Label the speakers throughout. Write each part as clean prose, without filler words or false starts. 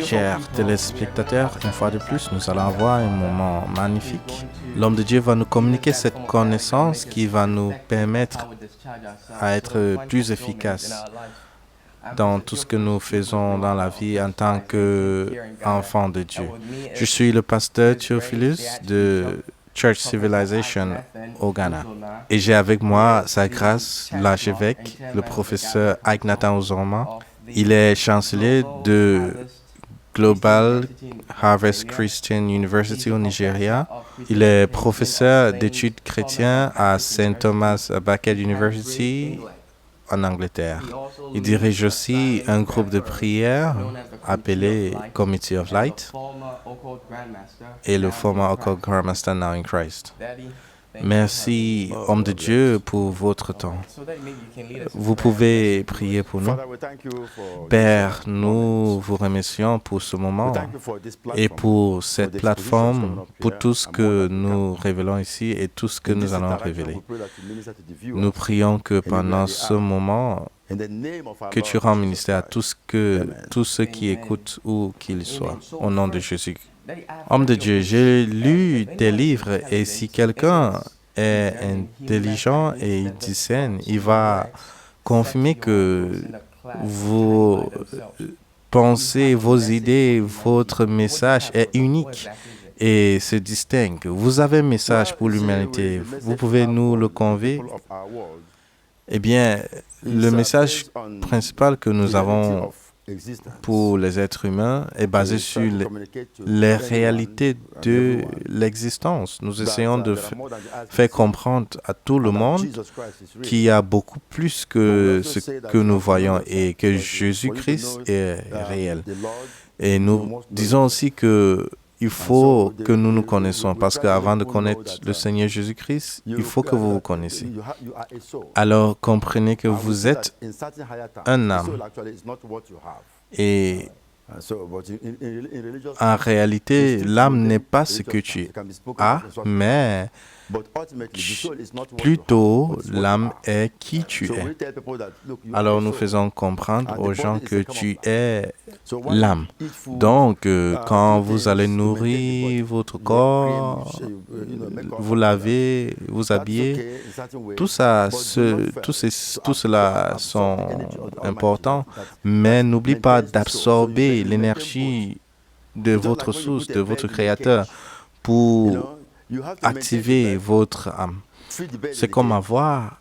Speaker 1: Chers téléspectateurs, une fois de plus, nous allons avoir un moment magnifique. L'homme de Dieu va nous communiquer cette connaissance qui va nous permettre à être plus efficaces dans tout ce que nous faisons dans la vie en tant qu'enfants de Dieu. Je suis le pasteur Theophilus de Church Civilization au Ghana. Et j'ai avec moi sa grâce, l'archevêque, le professeur Ike Nathan Uzoma. Il est chancelier de Global Harvest Christian University au Nigeria. Il est professeur d'études chrétiennes à St. Thomas Becket University en Angleterre. Il dirige aussi un groupe de prière appelé Committee of Light et le former Occult Grandmaster Now in Christ. Merci, homme de Dieu, pour votre temps. Vous pouvez prier pour nous. Père, nous vous remercions pour ce moment et pour cette plateforme, pour tout ce que nous révélons ici et tout ce que nous allons révéler. Nous prions que pendant ce moment, que tu rends ministère à tous ceux qui écoutent où qu'ils soient, au nom de Jésus. Homme de Dieu, j'ai lu des livres et si quelqu'un est intelligent et il discerne, il va confirmer que vos pensées, vos idées, votre message est unique et se distingue. Vous avez un message pour l'humanité. Vous pouvez nous le convier? Eh bien, le message principal que nous avons pour les êtres humains est basé sur les réalités de l'existence. Nous essayons de faire comprendre à tout le monde qu'il y a beaucoup plus que ce que nous voyons et que Jésus-Christ est réel. Et nous disons aussi que il faut que nous nous connaissions parce qu'avant de connaître le Seigneur Jésus-Christ, il faut que vous vous connaissiez. Alors comprenez que vous êtes un âme. Et en réalité, l'âme n'est pas ce que tu as, mais plutôt l'âme est qui tu es. Alors nous faisons comprendre aux gens que tu es l'âme. Donc, quand vous allez nourrir votre corps, vous laver, vous habiller, tout cela sont importants, mais n'oublie pas d'absorber l'énergie de votre source, de votre Créateur, pour activer votre âme. C'est comme avoir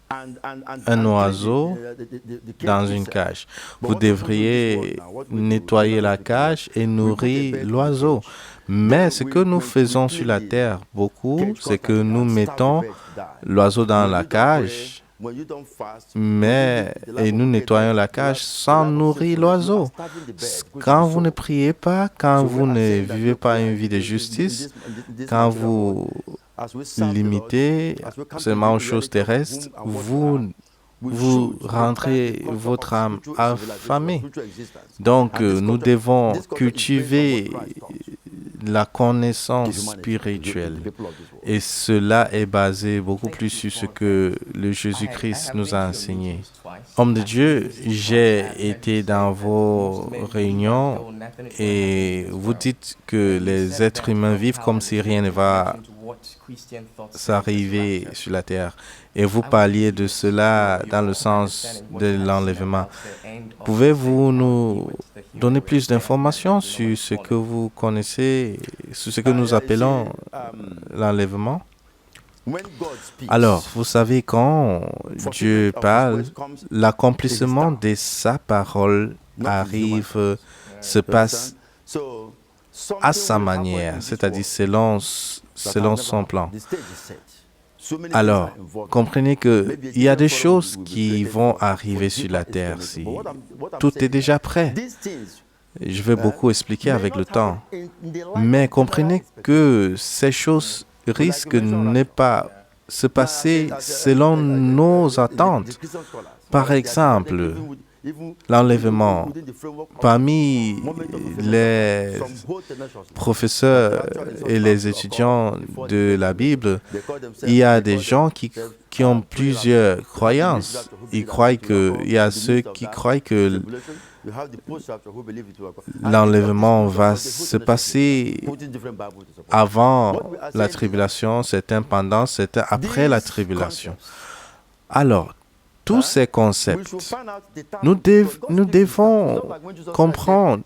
Speaker 1: un oiseau dans une cage. Vous devriez nettoyer la cage et nourrir l'oiseau. Mais ce que nous faisons sur la terre beaucoup, c'est que nous mettons l'oiseau dans la cage, et nous nettoyons la cage sans nourrir l'oiseau. Quand vous ne priez pas, quand vous ne vivez pas une vie de justice, quand vous limitez seulement aux choses terrestres, vous rendrez votre âme affamée. Donc, nous devons cultiver la connaissance spirituelle. Et cela est basé beaucoup plus sur ce que le Jésus-Christ nous a enseigné. Homme de Dieu, j'ai été dans vos réunions et vous dites que les êtres humains vivent comme si rien ne va s'arriver sur la terre. Et vous parliez de cela dans le sens de l'enlèvement. Pouvez-vous nous donner plus d'informations sur ce que vous connaissez, sur ce que nous appelons l'enlèvement? Alors, vous savez, quand Dieu parle, l'accomplissement de sa parole arrive, se passe à sa manière, c'est-à-dire selon son plan. Alors, comprenez qu'il y a des choses qui vont arriver sur la terre si tout est déjà prêt. Je vais beaucoup expliquer avec le temps. Mais comprenez que ces choses risquent de ne pas se passer selon nos attentes. Par exemple, l'enlèvement. Parmi les professeurs et les étudiants de la Bible, il y a des gens qui ont plusieurs croyances. Il y a ceux qui croient que l'enlèvement va se passer avant la tribulation, certains pendant, certains après la tribulation. Alors, tous ces concepts, nous devons comprendre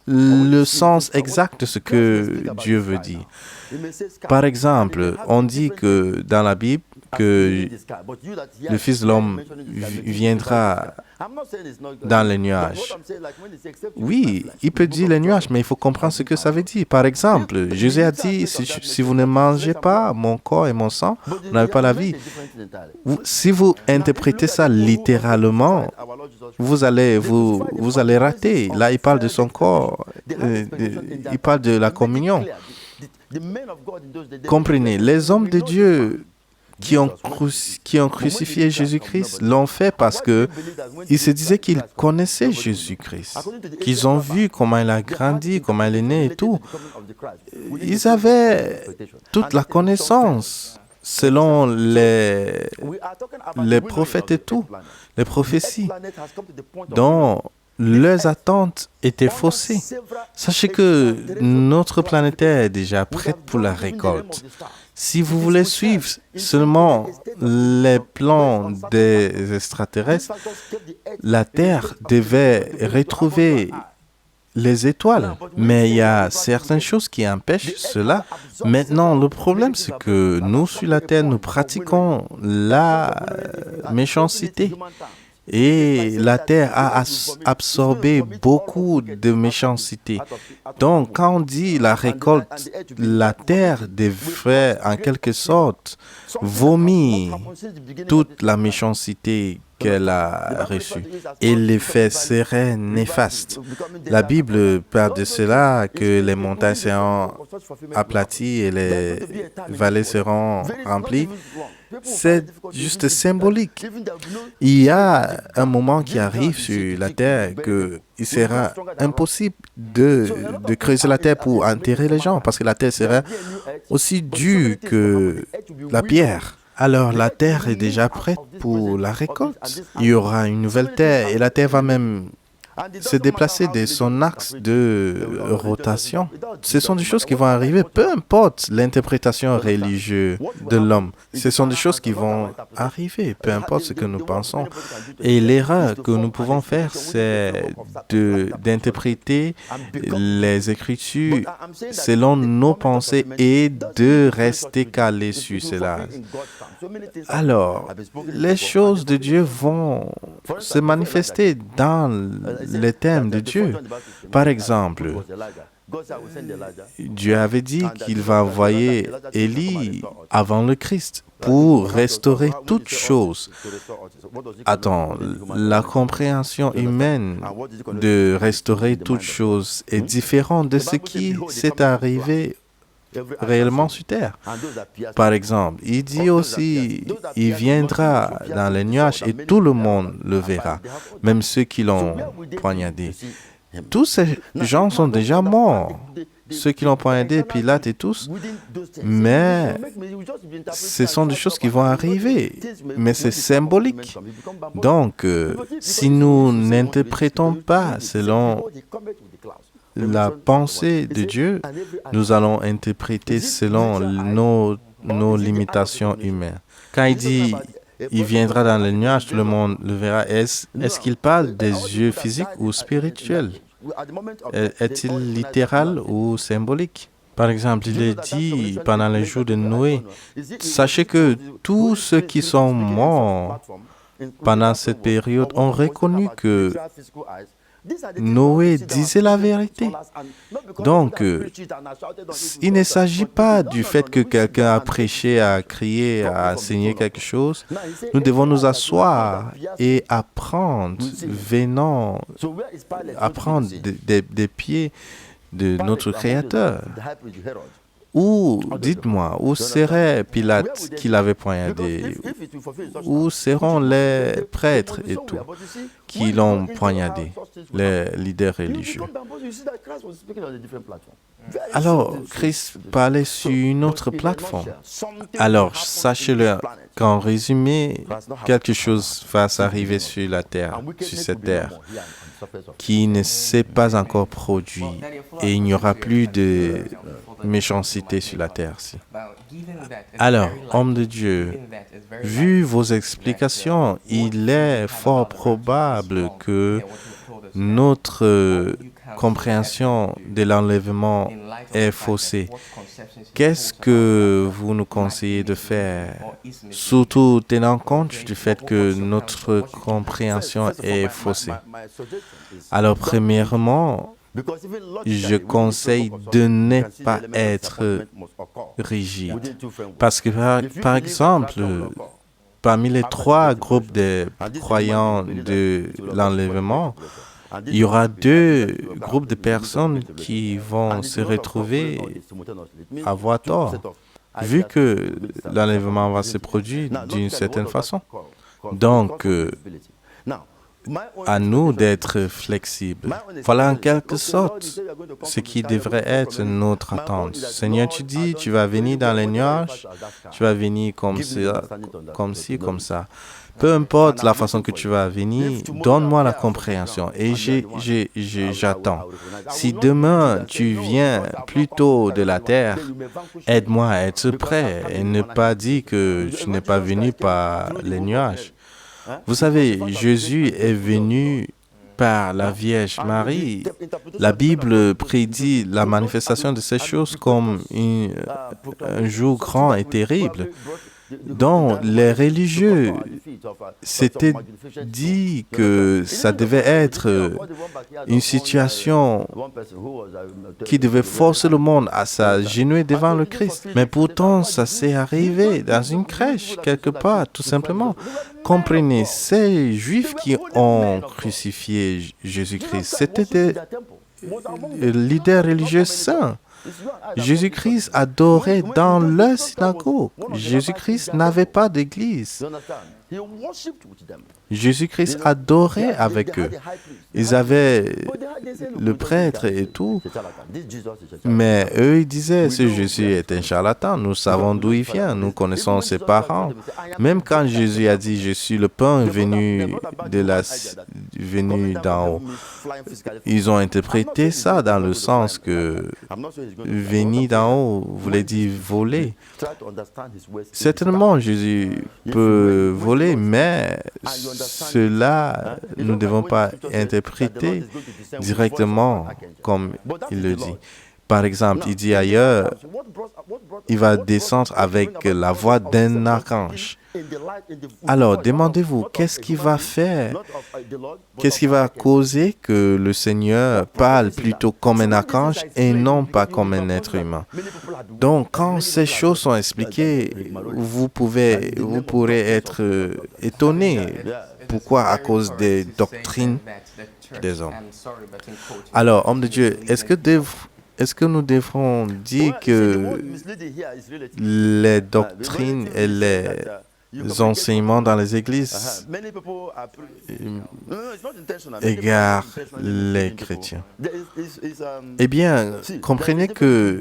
Speaker 1: le sens exact de ce que Dieu veut dire. Par exemple, on dit que dans la Bible, que le Fils de l'homme viendra dans les nuages. Oui, il peut dire les nuages, mais il faut comprendre ce que ça veut dire. Par exemple, Jésus a dit, si vous ne mangez pas mon corps et mon sang, vous n'avez pas la vie. Si vous interprétez ça littéralement, vous allez rater. Là, il parle de son corps, il parle de la communion. Comprenez, les hommes de Dieu qui ont crucifié Jésus-Christ l'ont fait parce qu'ils se disaient qu'ils connaissaient Jésus-Christ, qu'ils ont vu comment il a grandi, comment il est né et tout. Ils avaient toute la connaissance selon les prophètes et tout, les prophéties, dont leurs attentes étaient faussées. Sachez que notre planète est déjà prête pour la récolte. Si vous voulez suivre seulement les plans des extraterrestres, la Terre devait retrouver les étoiles. Mais il y a certaines choses qui empêchent cela. Maintenant, le problème, c'est que nous, sur la Terre, nous pratiquons la méchanceté. Et la terre a absorbé beaucoup de méchanceté. Donc, quand on dit la récolte, la terre devrait, en quelque sorte, vomir toute la méchanceté qu'elle a reçue. Et l'effet serait néfaste. La Bible parle de cela, que les montagnes seront aplaties et les vallées seront remplies. C'est juste symbolique. Il y a un moment qui arrive sur la terre qu'il sera impossible de creuser la terre pour enterrer les gens, parce que la terre sera aussi dure que la pierre. Alors la terre est déjà prête pour la récolte. Il y aura une nouvelle terre et la terre va même se déplacer de son axe de rotation. Ce sont des choses qui vont arriver, peu importe l'interprétation religieuse de l'homme. Ce sont des choses qui vont arriver, peu importe ce que nous pensons. Et l'erreur que nous pouvons faire, c'est d'interpréter les Écritures selon nos pensées et de rester calés sur cela. Alors, les choses de Dieu vont se manifester dans les thèmes de Dieu. Par exemple, Dieu avait dit qu'il va envoyer Élie avant le Christ pour restaurer toutes choses. Attends, la compréhension humaine de restaurer toutes choses est différente de ce qui s'est arrivé réellement sur terre. Par exemple, il dit aussi, il viendra dans les nuages et tout le monde le verra, même ceux qui l'ont poignardé. Tous ces gens sont déjà morts, ceux qui l'ont poignardé, Pilate et tous, mais ce sont des choses qui vont arriver, mais c'est symbolique. Donc, si nous n'interprétons pas selon la pensée de Dieu, nous allons interpréter selon nos limitations humaines. Quand il dit « il viendra dans les nuages, tout le monde le verra », est-ce qu'il parle des yeux physiques ou spirituels? Est-il littéral ou symbolique? Par exemple, il est dit pendant les jours de Noé, sachez que tous ceux qui sont morts pendant cette période ont reconnu que Noé disait la vérité. Donc, il ne s'agit pas du fait que quelqu'un a prêché, a crié, a enseigné quelque chose. Nous devons nous asseoir et apprendre, apprendre des pieds de notre Créateur. Où, dites-moi, où serait Pilate qui l'avait poignardé? Où seront les prêtres et tout qui l'ont poignardé, les leaders religieux? Alors, Christ parlait sur une autre plateforme. Alors, sachez-le qu'en résumé, quelque chose va s'arriver sur la terre, sur cette terre, qui ne s'est pas encore produit, et il n'y aura plus de méchanceté sur la terre. Alors, homme de Dieu, vu vos explications, il est fort probable que notre compréhension de l'enlèvement est faussée. Qu'est-ce que vous nous conseillez de faire, surtout tenant compte du fait que notre compréhension est faussée? Alors, premièrement, je conseille de ne pas être rigide. Parce que, par exemple, parmi les 3 groupes de croyants de l'enlèvement, il y aura 2 groupes de personnes qui vont se retrouver à avoir tort, vu que l'enlèvement va se produire d'une certaine façon. Donc, à nous d'être flexibles. Voilà en quelque sorte ce qui devrait être notre attente. Seigneur, tu dis, tu vas venir dans les nuages, tu vas venir comme ça, comme ci, comme ça. Peu importe la façon que tu vas venir, donne-moi la compréhension et j'attends. Si demain tu viens plus tôt de la terre, aide-moi à être prêt et ne pas dire que tu n'es pas venu par les nuages. Vous savez, Jésus est venu par la Vierge Marie. La Bible prédit la manifestation de ces choses comme un jour grand et terrible. Donc, les religieux s'étaient dit que ça devait être une situation qui devait forcer le monde à s'agenouiller devant le Christ. Mais pourtant, ça s'est arrivé dans une crèche, quelque part, tout simplement. Comprenez, ces Juifs qui ont crucifié Jésus-Christ, c'était des leaders religieux saints. Jésus-Christ adorait dans leur synagogue. Jésus-Christ n'avait pas d'église. Jésus-Christ adorait avec eux. Ils avaient le prêtre et tout. Mais eux, ils disaient, ce Jésus est un charlatan. Nous savons d'où il vient. Nous connaissons ses parents. Même quand Jésus a dit, je suis le pain venu d'en haut, ils ont interprété ça dans le sens que venir d'en haut voulait dire voler. Certainement, Jésus peut voler, mais cela, nous ne devons pas interpréter directement comme il le dit. Par exemple, il dit ailleurs, il va descendre avec la voix d'un archange. Alors, demandez-vous, qu'est-ce qui va faire? Qu'est-ce qui va causer que le Seigneur parle plutôt comme un archange et non pas comme un être humain? Donc, quand ces choses sont expliquées, vous pourrez être étonné. Pourquoi? À cause des doctrines des hommes. Alors, homme de Dieu, est-ce que nous devrons dire que les doctrines et les enseignements dans les églises égarent les chrétiens? Eh bien, comprenez que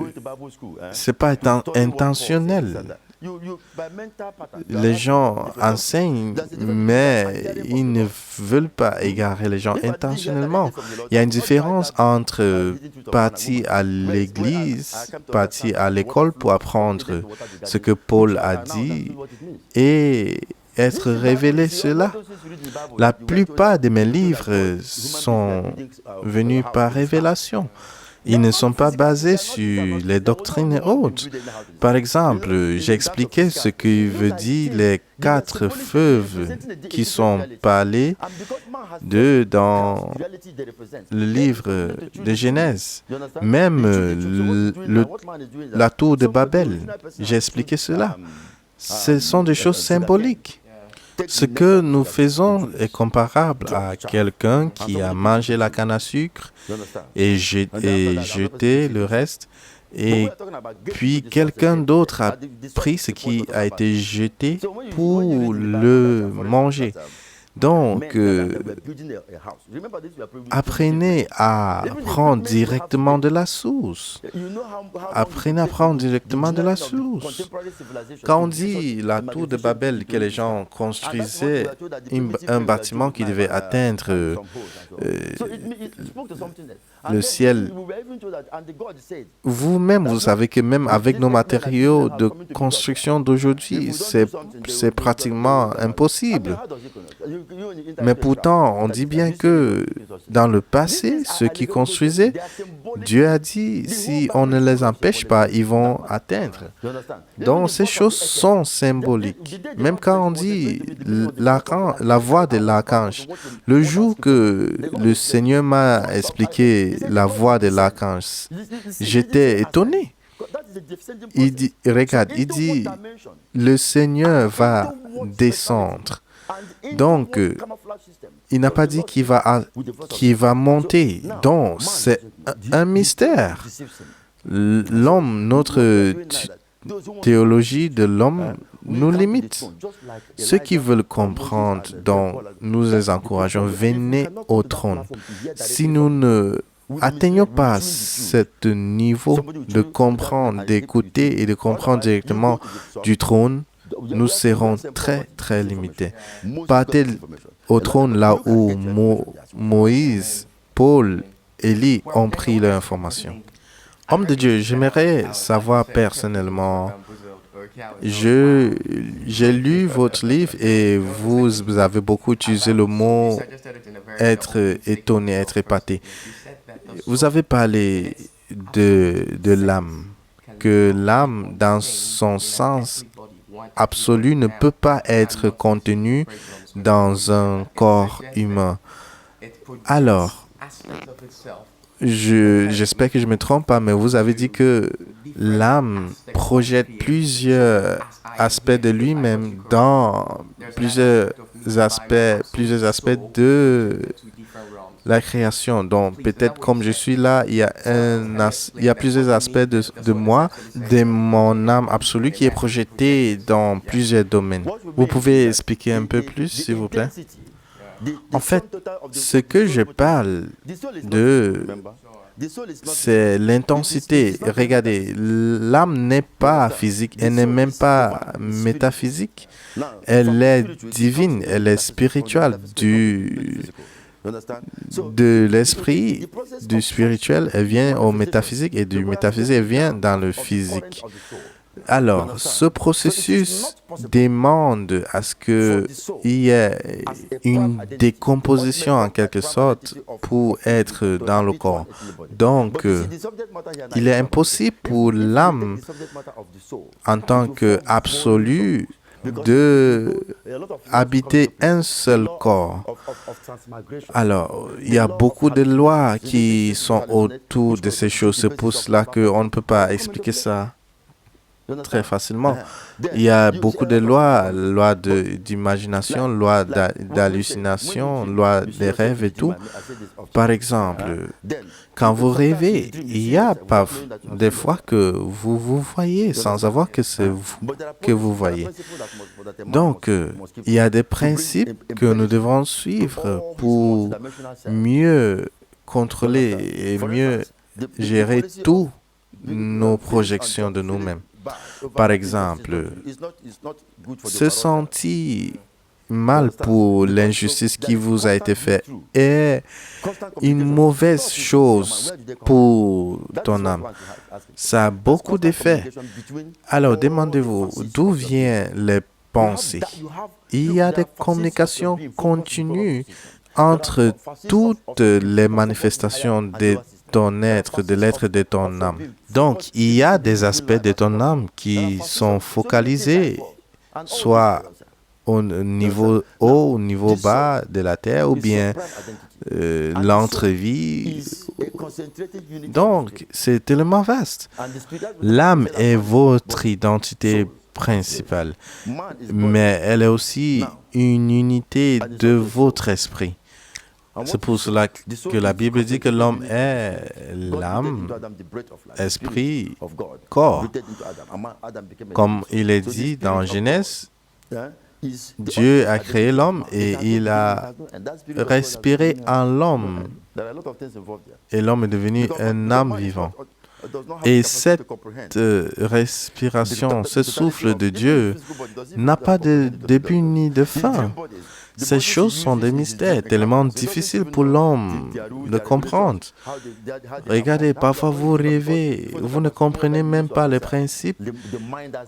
Speaker 1: ce n'est pas intentionnel. Les gens enseignent, mais ils ne veulent pas égarer les gens intentionnellement. Il y a une différence entre partir à l'église, partir à l'école pour apprendre ce que Paul a dit et être révélé cela. La plupart de mes livres sont venus par révélation. Ils ne sont pas basés sur les doctrines hautes. Par exemple, j'ai expliqué ce que veut dire les 4 feuves qui sont parlés dans le livre de Genèse. Même la tour de Babel, j'ai expliqué cela. Ce sont des choses symboliques. Ce que nous faisons est comparable à quelqu'un qui a mangé la canne à sucre et jeté le reste Et puis quelqu'un d'autre a pris ce qui a été jeté pour le manger. Donc, apprenez à prendre directement de la source. Apprenez à prendre directement de la source. Quand on dit la tour de Babel, que les gens construisaient un bâtiment qui devait atteindre le ciel, vous-même, vous savez que même avec nos matériaux de construction d'aujourd'hui, c'est pratiquement impossible. Mais pourtant, on dit bien que dans le passé, ceux qui construisaient, Dieu a dit, si on ne les empêche pas, ils vont atteindre. Donc, ces choses sont symboliques. Même quand on dit la voix de l'archange, le jour que le Seigneur m'a expliqué la voix de l'archange, j'étais étonné. Il dit, regarde, il dit, le Seigneur va descendre. Donc, il n'a pas dit qu'il va monter. Donc, c'est un mystère. L'homme, notre théologie de l'homme nous limite. Ceux qui veulent comprendre, donc, nous les encourageons, venez au trône. Si nous ne atteignons pas ce niveau de comprendre, d'écouter et de comprendre directement du trône, nous serons très, très limités. Partez au trône là où Moïse, Paul, Élie ont pris leur information. Homme de Dieu, j'aimerais savoir personnellement, j'ai lu votre livre et vous avez beaucoup utilisé le mot être étonné, être épaté. Vous avez parlé de l'âme, que l'âme, dans son sens absolu, ne peut pas être contenue dans un corps humain. Alors, j'espère que je ne me trompe pas, mais vous avez dit que l'âme projette plusieurs aspects de lui-même dans plusieurs aspects de la création. Donc, peut-être comme je suis là, il y a plusieurs aspects de moi, de mon âme absolue qui est projetée dans plusieurs domaines. Vous pouvez expliquer un peu plus, s'il vous plaît? En fait, ce que je parle de, c'est l'intensité. Regardez, l'âme n'est pas physique, elle n'est même pas métaphysique. Elle est divine, elle est spirituelle. De l'esprit, du spirituel, elle vient au métaphysique et du métaphysique, elle vient dans le physique. Alors, ce processus demande à ce qu'il y ait une décomposition en quelque sorte pour être dans le corps. Donc, il est impossible pour l'âme, en tant qu'absolue, de habiter un seul corps. Alors, il y a beaucoup de lois qui sont autour de ces choses. C'est pour cela qu'on ne peut pas expliquer ça très facilement. Il y a beaucoup de lois, loi d'imagination, loi d'hallucination, loi des rêves et tout. Par exemple, quand vous rêvez, il y a des fois que vous voyez sans savoir que c'est vous que vous voyez. Donc, il y a des principes que nous devons suivre pour mieux contrôler et mieux gérer toutes nos projections de nous-mêmes. Par exemple, se sentir mal pour l'injustice qui vous a été faite est une mauvaise chose pour ton âme. Ça a beaucoup d'effets. Alors, demandez-vous, d'où viennent les pensées? Il y a des communications continues entre toutes les manifestations de ton être, de l'être de ton âme. Donc, il y a des aspects de ton âme qui sont focalisés, soit au niveau haut, au niveau bas de la terre, ou bien l'entrevue. Donc, c'est tellement vaste. L'âme est votre identité principale, mais elle est aussi une unité de votre esprit. C'est pour cela que la Bible dit que l'homme est l'âme, esprit, corps. Comme il est dit dans Genèse, Dieu a créé l'homme et il a respiré en l'homme. Et l'homme est devenu un âme vivant. Et cette respiration, ce souffle de Dieu n'a pas de début ni de fin. Ces choses sont des mystères tellement difficiles pour l'homme de comprendre. Regardez, parfois vous rêvez, vous ne comprenez même pas les principes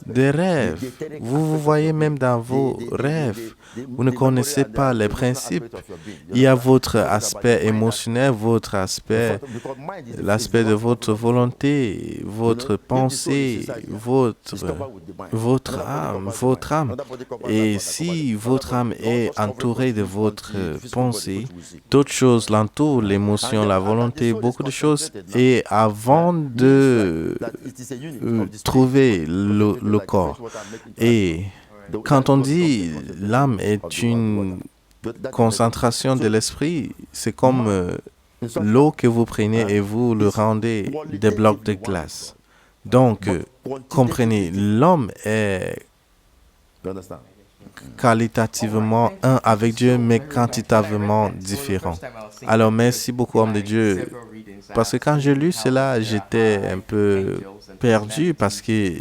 Speaker 1: des rêves. Vous voyez même dans vos rêves, vous ne connaissez pas les principes. Il y a votre aspect émotionnel, votre aspect, l'aspect de votre volonté, votre pensée, votre âme. Et si votre âme est entourée de votre pensée, d'autres choses l'entourent, l'émotion, la volonté, beaucoup de choses. Et avant de trouver le corps, et quand on dit l'âme est une concentration de l'esprit, c'est comme l'eau que vous prenez et vous le rendez des blocs de glace. Donc, comprenez, l'homme est qualitativement un avec Dieu, mais quantitativement différent. Alors, merci beaucoup, homme de Dieu, parce que quand j'ai lu cela, j'étais un peu perdu parce que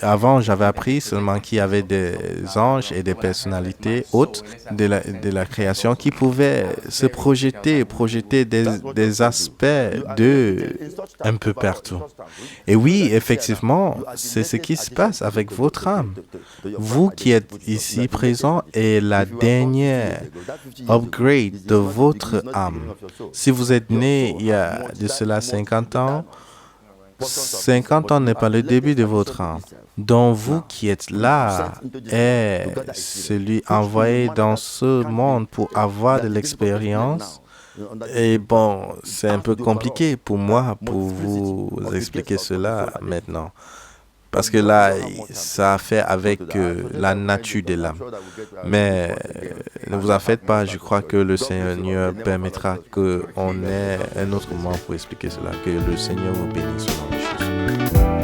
Speaker 1: avant j'avais appris seulement qu'il y avait des anges et des personnalités hautes de la création qui pouvaient se projeter des aspects d'eux un peu partout. Et oui, effectivement, c'est ce qui se passe avec votre âme. Vous qui êtes ici présent est la dernière upgrade de votre âme. Si vous êtes né il y a de cela 50 ans, 50 ans n'est pas le début de votre âme. Donc vous qui êtes là est celui envoyé dans ce monde pour avoir de l'expérience. Et bon, c'est un peu compliqué pour moi pour vous expliquer cela maintenant. Parce que là, ça a fait avec la nature de l'âme. Mais ne vous en faites pas, je crois que le Seigneur permettra qu'on ait un autre moment pour expliquer cela. Que le Seigneur vous bénisse au nom de Jésus.